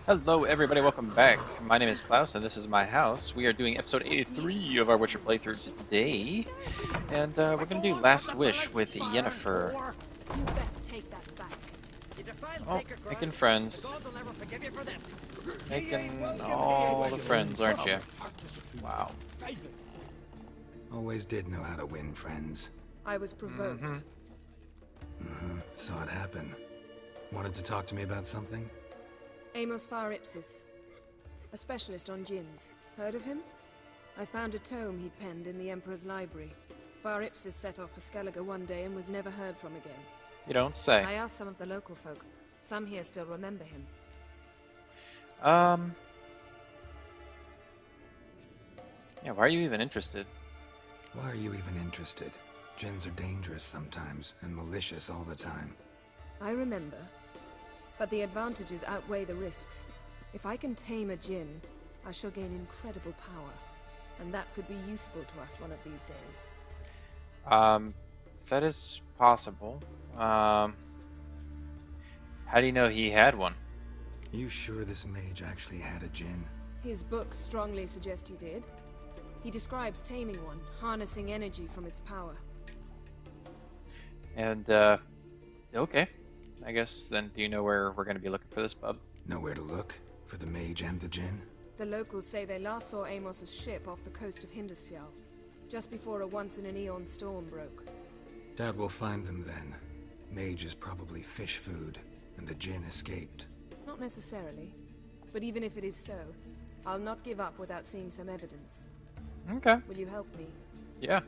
Hello everybody, welcome back. My name is Klaus and this is my house. We are doing episode 83 of our Witcher playthrough today. And we're going to do Last Wish with Yennefer. You best take that back. Oh, making friends. Making all the friends, aren't you? Wow. Always did know how to win friends. I was provoked. Saw it happen. Wanted to talk to me about something? Amos Far Ipsis, a specialist on djinns. Heard of him? I found a tome he'd penned in the Emperor's library. Far Ipsis set off for Skellige one day and was never heard from again. You don't say. I asked some of the local folk. Some here still remember him. Yeah, why are you even interested? Why are you even interested? Djinns are dangerous sometimes, and malicious all the time. I remember. But the advantages outweigh the risks. If I can tame a djinn, I shall gain incredible power. And that could be useful to us one of these days. That is possible. How do you know he had one? You sure this mage actually had a djinn? His books strongly suggest he did. He describes taming one, harnessing energy from its power. And, okay. I guess then, do you know where we're going to be looking for this bub? Nowhere to look? For the mage and the djinn? The locals say they last saw Amos's ship off the coast of Hindisfjall, just before a once-in-an-eon storm broke. Doubt we'll find them then. Mage is probably fish food, and the djinn escaped. Not necessarily, but even if it is so, I'll not give up without seeing some evidence. Okay. Will you help me? Yeah.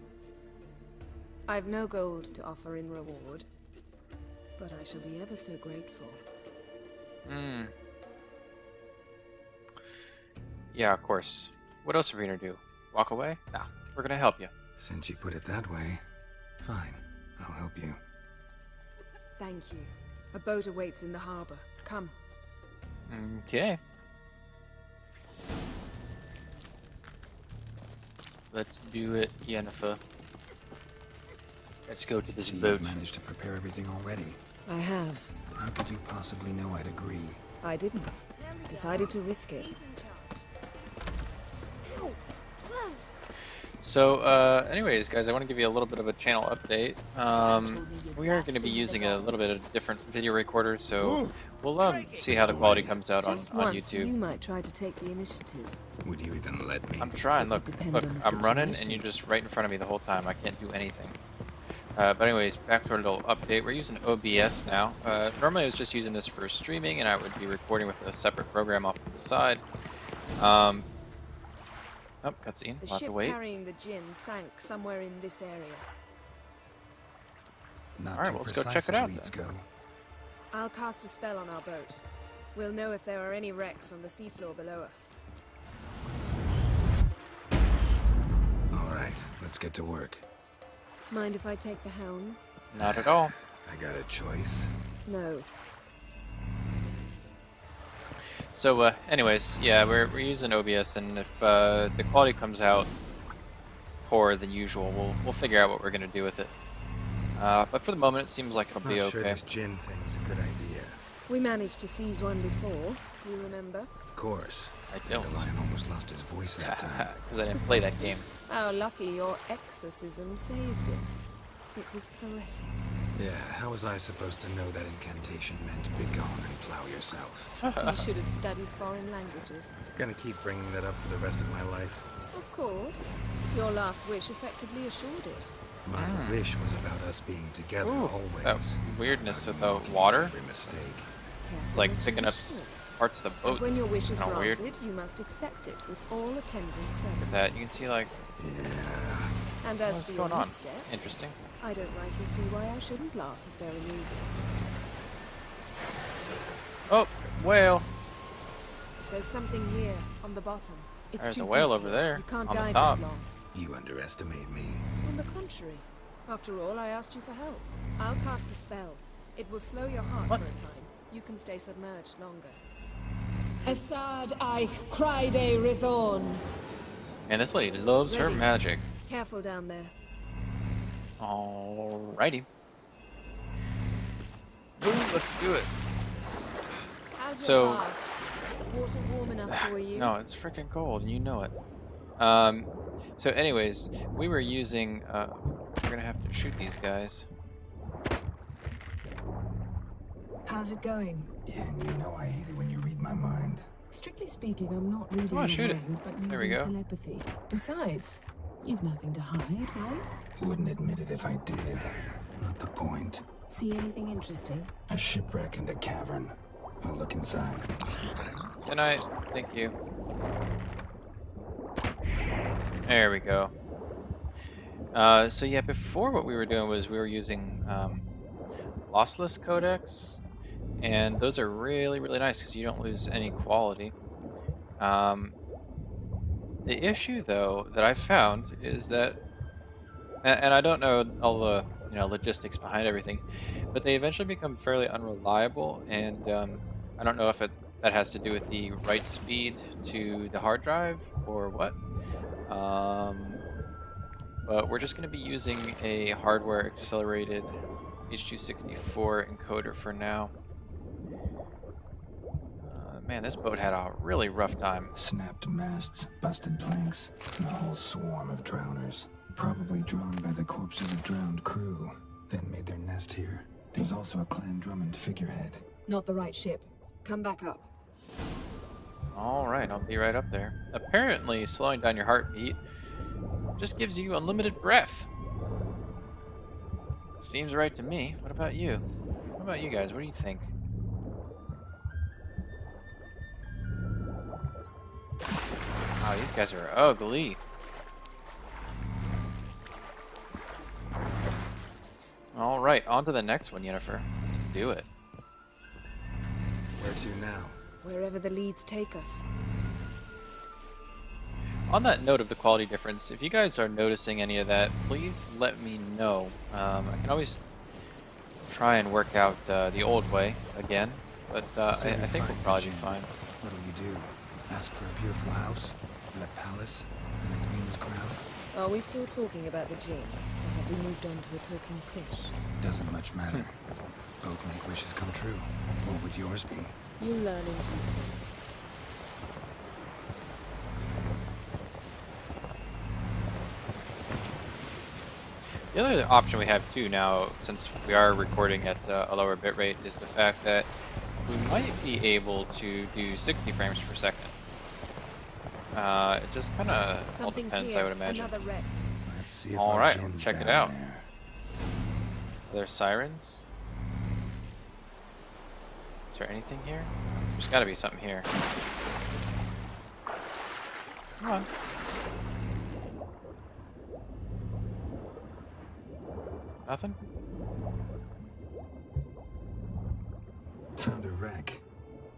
I've no gold to offer in reward, but I shall be ever so grateful. Yeah, of course. What else are we gonna do? Walk away? Nah, we're gonna help you. Since you put it that way, fine. I'll help you. Thank you. A boat awaits in the harbor. Come. Okay. Let's do it, Yennefer. Let's go to this See, boat. you managed to prepare everything already. I have. How could you possibly know I'd agree? I didn't. Decided to risk it. So, anyways, guys, I want to give you a little bit of a channel update. We are going to be using a little bit of different video recorder, so we'll see how the quality comes out on YouTube. You might try to take the initiative. Would you even let me? I'm trying. Look, Depend look, on the I'm running, and situation. you're just right in front of me the whole time. I can't do anything. But anyways, back to our little update. We're using OBS now. Normally I was just using this for streaming, and I would be recording with a separate program off to the side. Oh, cutscene. The We'll have ship to wait. carrying the djinn sank somewhere in this area. Not Alright, too well, let's go precise check it as out leads then. go. I'll cast a spell on our boat. We'll know if there are any wrecks on the seafloor below us. Alright, let's get to work. Mind if I take the helm? Not at all. I got a choice. No. So, anyways, yeah, we're using OBS, and if the quality comes out poorer than usual, we'll figure out what we're gonna do with it. But for the moment, it seems like it'll be Not sure okay. this djinn thing's a good idea. We managed to seize one before. Do you remember? Of course. I don't. The lion almost lost his voice that time. Because I didn't play that game. How lucky your exorcism saved it. It was poetic. Yeah, how was I supposed to know that incantation meant begone and plow yourself? You should have studied foreign languages. Gonna keep bringing that up for the rest of my life. Of course. Your last wish effectively assured it. My wish was about us being together Ooh, always. that weirdness Not with the making water. Every mistake. Careful It's like what you picking up wish for. parts of the boat. And when your wish is Kinda granted, weird. you must accept it with all attendant circumstances. That you can see, like, And as what's for going your on? missteps, Interesting. I don't rightly see why I shouldn't laugh if they're amusing. Oh, whale! There's something here on the bottom. It's There's too a whale deep over here. there, You can't on the dive top. that long. You underestimate me. On the contrary. After all, I asked you for help. I'll cast a spell. It will slow your heart What? for a time. You can stay submerged longer. Assad I cried a Rithorn. Man, this lady loves her Ready. magic. Careful down there. Alrighty. Ooh, let's do it. How's So- your path? water warm enough for you? No, it's freaking cold, and you know it. So anyways, we were using, we're gonna have to shoot these guys. How's it going? Yeah, and you know I hate it when you read my mind. Strictly speaking, I'm not reading Come on, your shoot it. mind, but There we using go. telepathy. Besides, you've nothing to hide, right? Wouldn't admit it if I did. Not the point. See anything interesting? A shipwreck and a cavern. I'll look inside. Good night. Thank you. There we go. So yeah, before what we were doing was we were using lossless codecs, and those are really, really nice because you don't lose any quality. The issue, though, that I found is that, and I don't know all the logistics behind everything, but they eventually become fairly unreliable, and I don't know if that has to do with the write speed to the hard drive or what. But we're just going to be using a hardware accelerated H.264 encoder for now. Man, this boat had a really rough time. Snapped masts, busted planks, and a whole swarm of drowners. Probably drawn by the corpses of drowned crew, then made their nest here. There's also a Clan Drummond figurehead. Not the right ship. Come back up. Alright, I'll be right up there. Apparently, slowing down your heartbeat just gives you unlimited breath. Seems right to me. What about you? What about you guys? What do you think? Wow, these guys are ugly. Alright, on to the next one, Yennefer. Let's do it. Where to now? Wherever the leads take us. On that note of the quality difference, if you guys are noticing any of that, please let me know. I can always try and work out the old way again, but I think we'll probably be fine. What'll you do? Ask for a beautiful house, and a palace, and a queen's crown? Are we still talking about the gin? Or have we moved on to a talking fish? Doesn't much matter. Both make wishes come true. What would yours be? You learn in due course. The other option we have too now, since we are recording at a lower bitrate, is the fact that we might be able to do 60 frames per second. It just kind of all Something's depends, here. I would imagine. Another wreck. Let's see if All our right, gin's check it down out. there. Are there sirens? Is there anything here? There's got to be something here. Come on. Nothing? Found a wreck.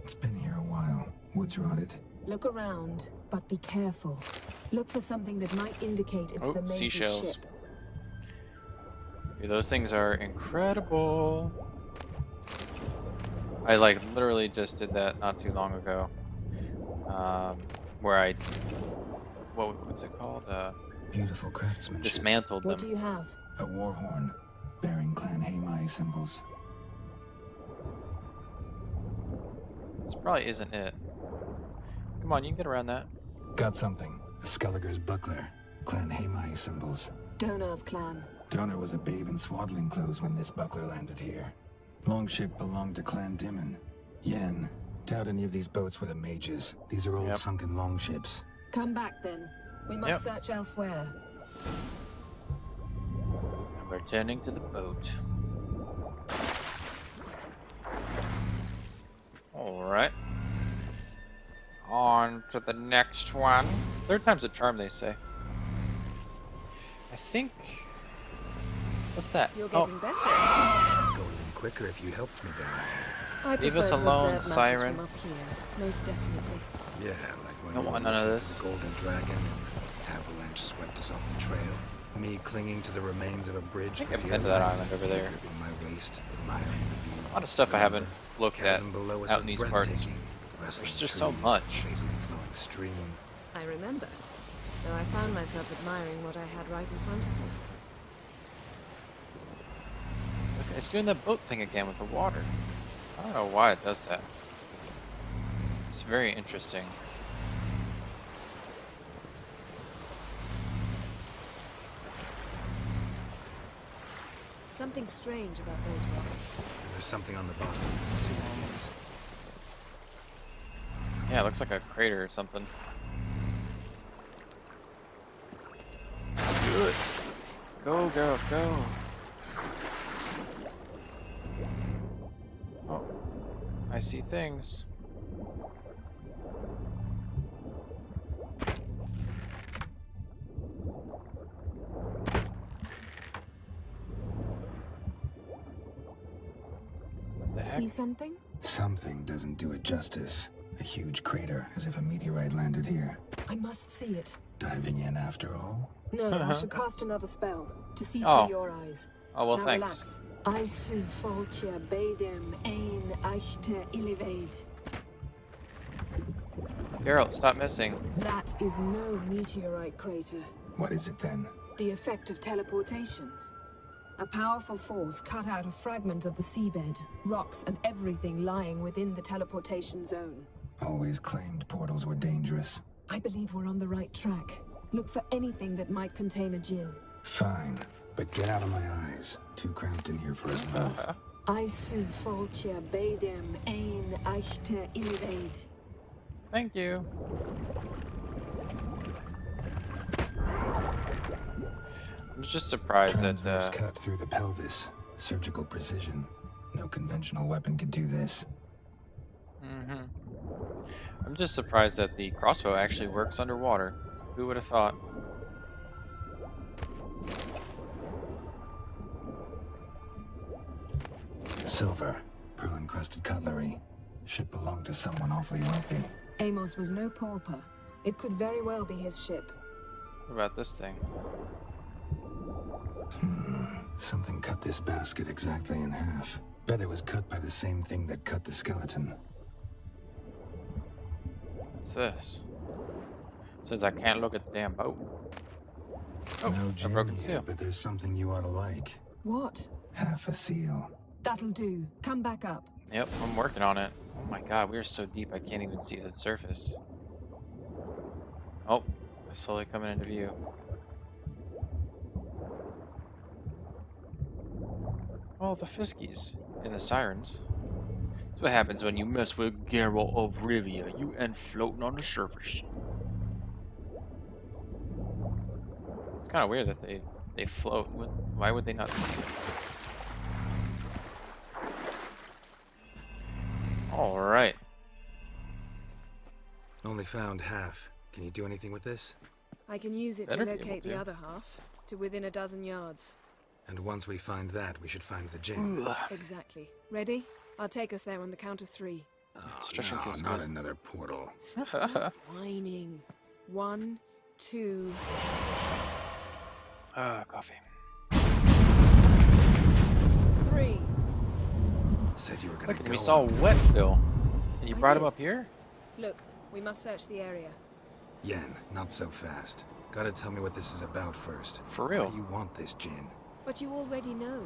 It's been here a while. Wood's rotted. Look around, but be careful. Look for something that might indicate it's Oh, the major seashells. ship. Dude, those things are incredible. I literally just did that not too long ago. Where I, what's it called? Beautiful craftsmanship. Dismantled What do them. you have? A war horn, bearing Clan Hamai symbols. This probably isn't it. Come on, you can get around that. Got something. A Skelliger's buckler, Clan Hamai symbols. Donar's clan. Donor was a babe in swaddling clothes when this buckler landed here. Longship belonged to Clan Dimon. Yen, doubt any of these boats were the mages. These are old Yep. sunken longships. Come back then. We must Yep. search elsewhere. I'm returning to the boat. Alright. On to the next one. Third time's a charm, they say. I think... What's that? You're Oh, getting better at Go even quicker if you helped me down this. I Leave prefer us to alone, observe matters siren. from up here. Most definitely. there. Yeah, like when Don't we want were none of looking this. for the Golden Dragon and Avalanche swept us off the trail. Me clinging to the remains of a bridge I think for I've dear been to that life, island over there. gripping my waist, admiring the view. a lot of stuff I haven't looked at Chasm below us out was in these parts. breathtaking. Rustling There's just so trees, much. lazily flowing stream. I remember. Though I found myself admiring what I had right in front of me. Look, it's doing the boat thing again with the water. I don't know why it does that. It's very interesting. Something strange about those rocks. And there's something on the bottom. Let's see what it is. Yeah, it looks like a crater or something. Let's do it. Go, Geralt, go. Oh, I see things. What the heck? See something? Something doesn't do it justice. A huge crater, as if a meteorite landed here. I must see it. Diving in after all? No, I should cast another spell to see Oh. through your eyes. Oh, well, Now thanks. relax. Isu foltia bedem ein eichte illivaid. Geralt, stop missing. That is no meteorite crater. What is it then? The effect of teleportation. A powerful force cut out a fragment of the seabed, rocks and everything lying within the teleportation zone. Always claimed portals were dangerous. I believe we're on the right track. Look for anything that might contain a djinn. Fine, but get out of my eyes. Too cramped in here for us both. Isu foltia bedem ein eichte illivaid. Thank you. I'm just surprised that Transverse cut through the pelvis. Surgical precision. No conventional weapon could do this. I'm just surprised that the crossbow actually works underwater. Who would have thought? Silver. Pearl-encrusted cutlery. Ship belonged to someone awfully wealthy. Amos was no pauper. It could very well be his ship. What about this thing? Something cut this basket exactly in half. Bet it was cut by the same thing that cut the skeleton. What's this? Says I can't look at the damn boat. Oh, No a gin broken yet, seal. but there's something you ought to like. What? Half a seal. That'll do. Come back up. Yep, I'm working on it. Oh my god, we are so deep I can't even see the surface. Oh, it's slowly coming into view. Oh, the Fiskies and the Sirens. That's what happens when you mess with Geralt of Rivia. You end floating on the surface. It's kind of weird that they float. Why would they not see it? All right. Only found half. Can you do anything with this? I can use it Better to be able locate the to. other half, to within a dozen yards. And once we find that, we should find the gin. Exactly. Ready? I'll take us there on the count of 3. Stretching no, feels not good. another portal. Stop whining. 1, 2. Coffee. 3. Said you were gonna Look, and go we saw on. wet still. And you I brought him did. up here? Look, we must search the area. Yen, not so fast. Gotta tell me what this is about first. For Why real? do you want this gin? But you already know.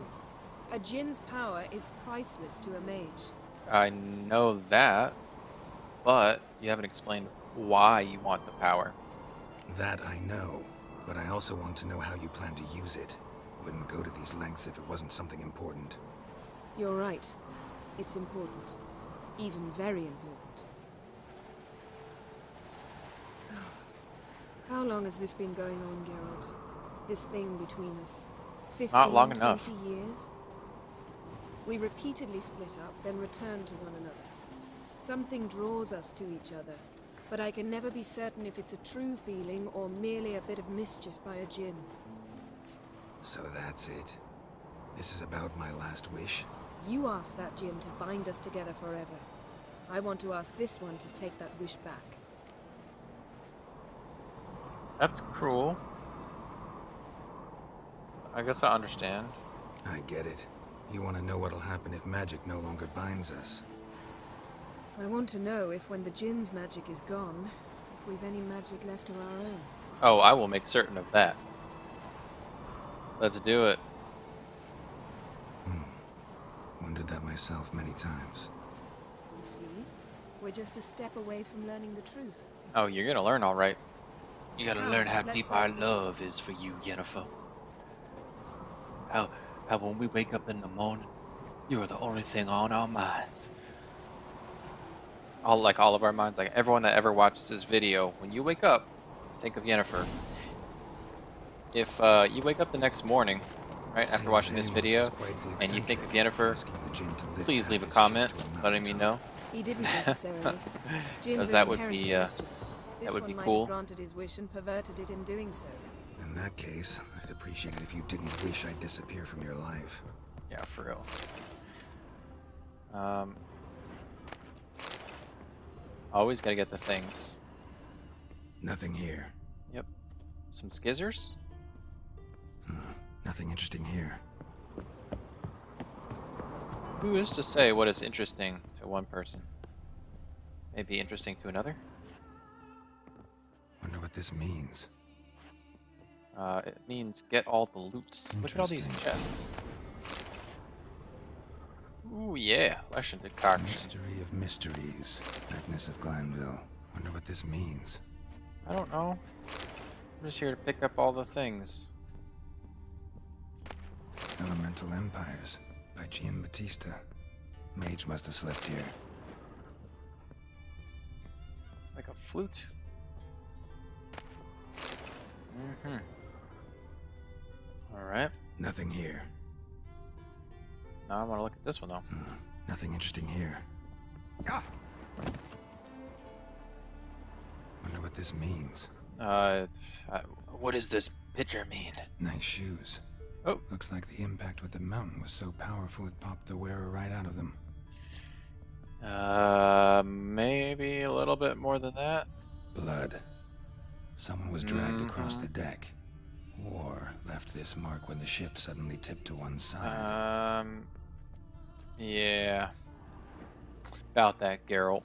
A djinn's power is priceless to a mage. I know that, but you haven't explained why you want the power. That I know, but I also want to know how you plan to use it. Wouldn't go to these lengths if it wasn't something important. You're right. It's important. Even very important. How long has this been going on, Geralt? This thing between us? 15, Not long enough. 20 years? We repeatedly split up, then return to one another. Something draws us to each other, but I can never be certain if it's a true feeling or merely a bit of mischief by a djinn. So that's it. This is about my last wish. You asked that djinn to bind us together forever. I want to ask this one to take that wish back. That's cruel. I guess I understand. I get it. You want to know what'll happen if magic no longer binds us. I want to know if when the djinn's magic is gone, if we've any magic left of our own. Oh, I will make certain of that. Let's do it. Wondered that myself many times. You see? We're just a step away from learning the truth. Oh, you're gonna learn all right. You gotta Come, learn how let's deep our search the love is for you, Yennefer. How when we wake up in the morning, you are the only thing on our minds. All of our minds, like everyone that ever watches this video, when you wake up, think of Yennefer. If you wake up the next morning, right after watching this video, and you think of Yennefer, please leave a comment letting me know. He didn't necessarily. Jinns that are would be, inherently mischievous. This would one be might cool. have granted his wish and perverted it in doing so. In that case, I'd appreciate it if you didn't wish I'd disappear from your life. Yeah, for real. Always gotta get the things. Nothing here. Yep. Some skizzers? Nothing interesting here. Who is to say what is interesting to one person? Maybe interesting to another? Wonder what this means. It means get all the loots. Look at all these Interesting. chests. Ooh, yeah. Lesson decoction. Mystery of mysteries. Agnes of Glanville. Wonder what this means. I don't know. I'm just here to pick up all the things. Elemental Empires by Giambattista. Mage must have slept here. Like a flute. Mm-hmm. Alright. Nothing here. Now I want to look at this one, though. Nothing interesting here. Wonder what this means. What does this picture mean? Nice shoes. Oh. Looks like the impact with the mountain was so powerful it popped the wearer right out of them. Maybe a little bit more than that. Blood. Someone was dragged across the deck. Or left this mark when the ship suddenly tipped to one side. Yeah. About that, Geralt.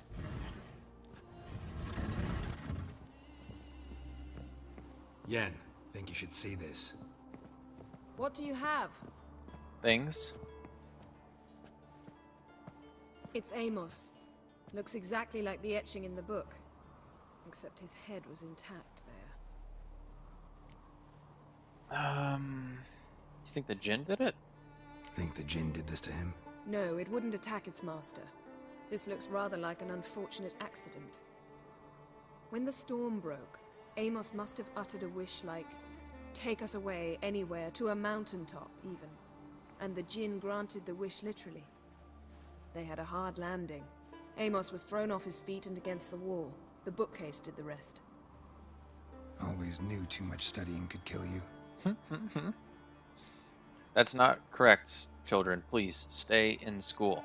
Yen, think you should see this. What do you have? Things. It's Amos. Looks exactly like the etching in the book. Except his head was intact there. You think the Jinn did it? Think the Jinn did this to him? No, it wouldn't attack its master. This looks rather like an unfortunate accident. When the storm broke, Amos must have uttered a wish like, "Take us away, anywhere, to a mountaintop, even." And the Jinn granted the wish literally. They had a hard landing. Amos was thrown off his feet and against the wall. The bookcase did the rest. Always knew too much studying could kill you. That's not correct, children. Please, stay in school.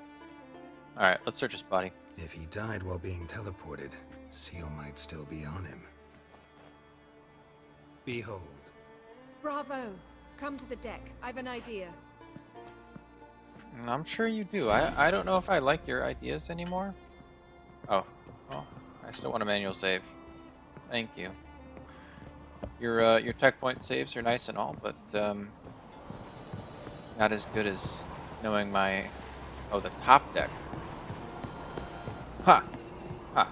Alright, let's search his body. If he died while being teleported, Seal might still be on him. Behold. Bravo! Come to the deck. I've an idea. I'm sure you do. I don't know if I like your ideas anymore. Oh, well, I still want a manual save. Thank you. Your checkpoint saves are nice and all, but not as good as knowing my the top deck. Ha!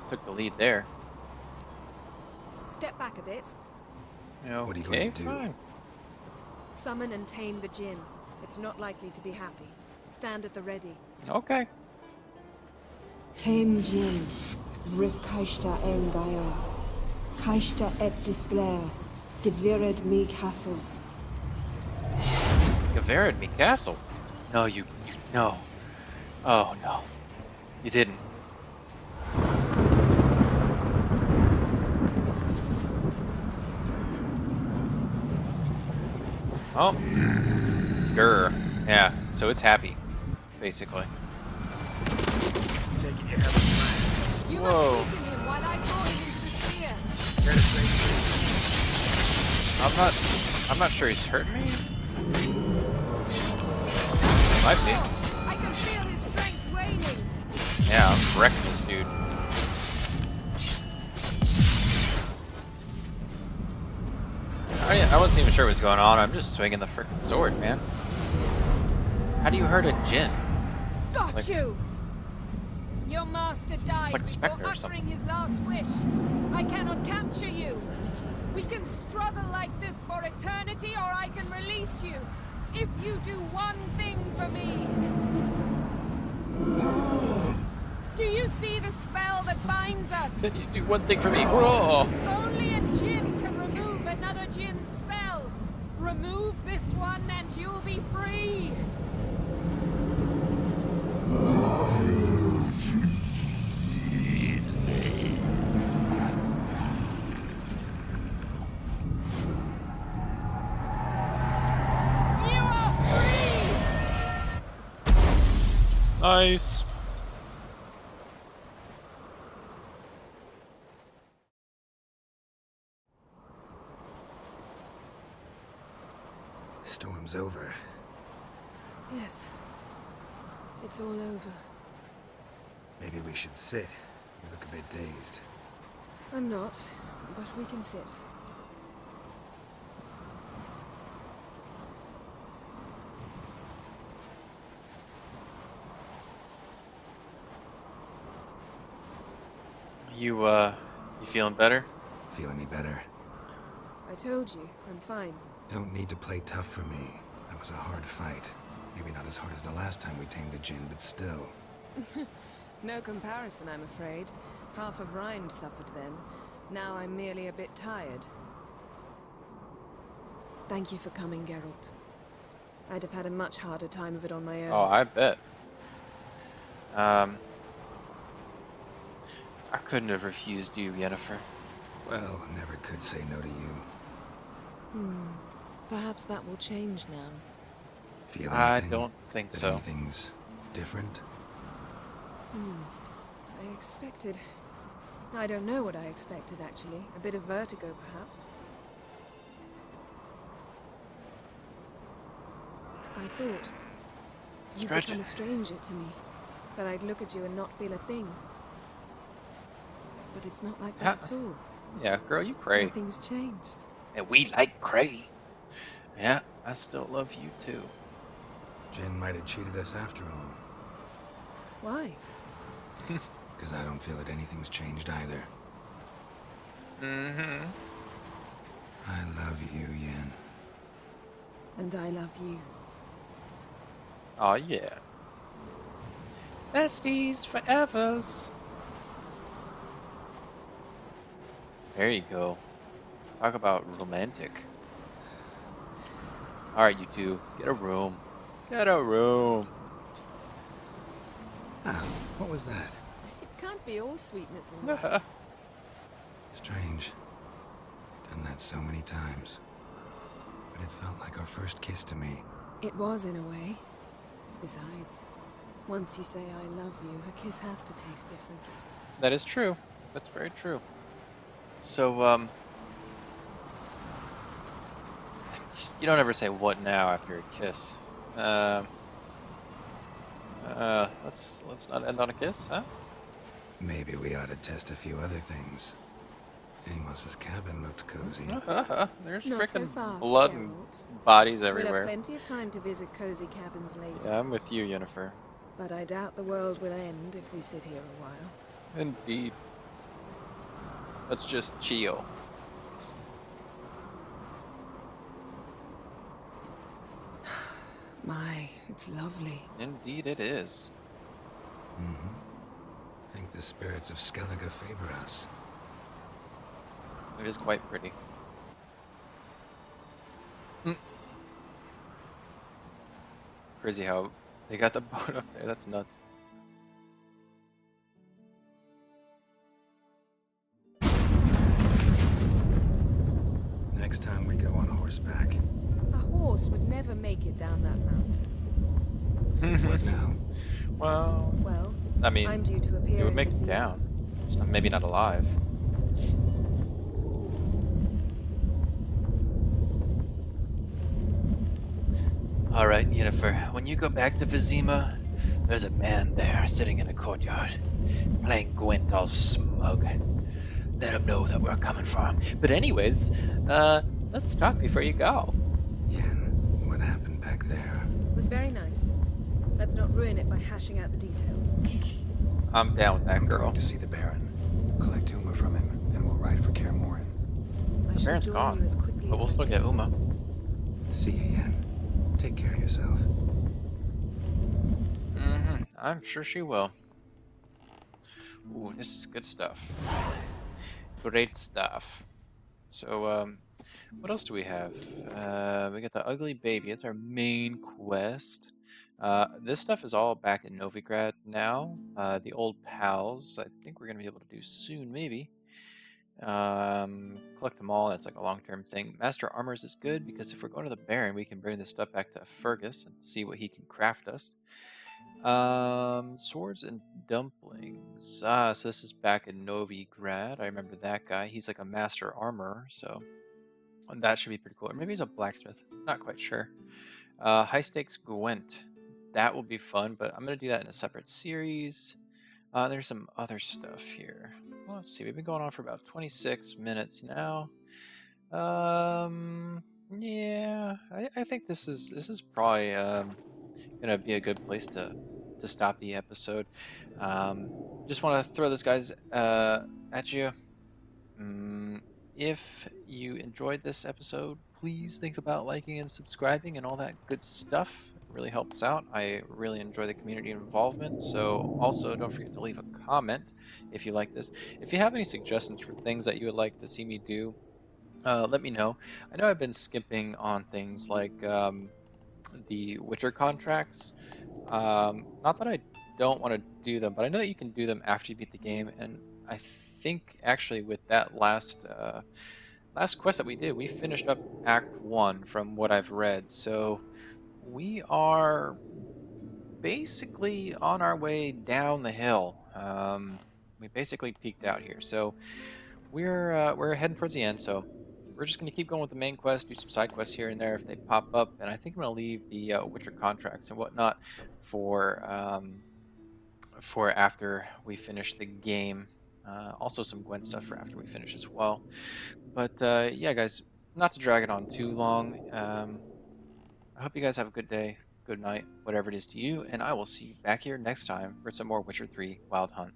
Took the lead there. Step back a bit. Okay, What are you going to do? fine. Summon and tame the Jinn. It's not likely to be happy. Stand at the ready. Okay. Came Jin, Rif Kaishta Eldair, Kaishta et Displair, Gevired me Castle. Gavarad me castle. No, no. Oh no, you didn't. Oh, grr. Yeah, so it's happy, basically. Taking you have a You Whoa. must weaken him while I draw him into the sphere. I'm not sure he's hurting me. Might be. I can feel his strength waning. Yeah, I'm wrecking this dude. I wasn't even sure what was going on. I'm just swinging the frickin' sword, man. How do you hurt a Jinn? Got Like- you! Your master died Like a before spectre or something. uttering his last wish. I cannot capture you. We can struggle like this for eternity, or I can release you. If you do one thing for me. Do you see the spell that binds us? Then you do one thing for me. Whoa. Only a djinn can remove another djinn's spell. Remove this one and you'll be free. You are free! Nice. Storm's over. Yes. It's all over. Maybe we should sit. You look a bit dazed. I'm not, but we can sit. You feeling better? Feel any better? I told you, I'm fine. Don't need to play tough for me. That was a hard fight. Maybe not as hard as the last time we tamed a djinn, but still. No comparison, I'm afraid. Half of Rhind suffered then. Now I'm merely a bit tired. Thank you for coming, Geralt. I'd have had a much harder time of it on my own. Oh, I bet. I couldn't have refused you, Yennefer. Well, never could say no to you. Perhaps that will change now. Feel I anything? don't think That so. anything's different? I expected... I don't know what I expected, actually. A bit of vertigo, perhaps. I thought you'd Stretch become it. a stranger to me. That I'd look at you and not feel a thing. But it's not like that at all. Yeah, girl, you cray. Nothing's changed. And we like cray. Yeah, I still love you too. Jinn might have cheated us after all. Why? Because I don't feel that anything's changed either. Mm-hmm. I love you, Yen. And I love you. Oh yeah. Besties forevers. There you go. Talk about romantic. Alright, you two. Get a room. Get a room. Ah, what was that? It can't be all sweetness and light. Strange. Done that so many times. But it felt like our first kiss to me. It was, in a way. Besides, once you say I love you, a kiss has to taste differently. That is true. That's very true. So, you don't ever say what now after a kiss. Let's not end on a kiss, huh? Maybe we ought to test a few other things. Amos's cabin looked cozy. There's Not so frickin' fast, blood and Geralt. bodies We'll have everywhere. plenty of time to visit cozy cabins later. Yeah, I'm with you, Yennefer. But I doubt the world will end if we sit here a while. Indeed. Let's just chill. My, it's lovely. Indeed it is. Think the spirits of Skellige favor us. It is quite pretty. Crazy how they got the boat up there. That's nuts. Next time we go on horseback. A horse would never make it down that mountain. What now? Well, Well, I mean, I'm due to appear it would in make it Vizima. down. Just maybe not alive. Alright, Yennefer, when you go back to Vizima, there's a man there sitting in a courtyard, playing Gwent all smug. Let him know that we're coming for him. But anyways, let's talk before you go. Yen, what happened back there? It was very nice. Let's not ruin it by hashing out the details. I'm down with that, I'm girl. going to see the Baron. Collect Uma from him, then we'll ride for Kaer Morhen. I The shall Baron's join gone, you as quickly but as we'll I still get can. Uma. See you, Yen. Take care of yourself. I'm sure she will. Ooh, this is good stuff. Great stuff. So, what else do we have? We got the ugly baby. It's our main quest. This stuff is all back in Novigrad now. The old pals, I think we're gonna be able to do soon, maybe. Collect them all. That's like a long-term thing. Master Armors is good because if we're going to the Baron, we can bring this stuff back to Fergus and see what he can craft us. Swords and dumplings. So this is back in Novigrad. I remember that guy. He's like a master armorer, so that should be pretty cool. Or maybe he's a blacksmith. Not quite sure. High stakes Gwent. That will be fun, but I'm gonna do that in a separate series. There's some other stuff here. Well, let's see. We've been going on for about 26 minutes now. Yeah, I think this is probably gonna be a good place to stop the episode. Just want to throw this guys at you. If you enjoyed this episode, please think about liking and subscribing and all that good stuff. It really helps out. I really enjoy the community involvement. So also don't forget to leave a comment if you like this. If you have any suggestions for things that you would like to see me do, let me know. I know I've been skipping on things like the Witcher contracts. Not that I don't want to do them, but I know that you can do them after you beat the game, and I think actually with that last quest that we did, we finished up Act 1 from what I've read, so we are basically on our way down the hill. We basically peaked out here, so we're heading towards the end, so we're just going to keep going with the main quest, do some side quests here and there if they pop up, and I think I'm going to leave the Witcher contracts and whatnot for after we finish the game. Also some Gwent stuff for after we finish as well. But yeah, guys, not to drag it on too long. I hope you guys have a good day, good night, whatever it is to you, and I will see you back here next time for some more Witcher 3 Wild Hunt.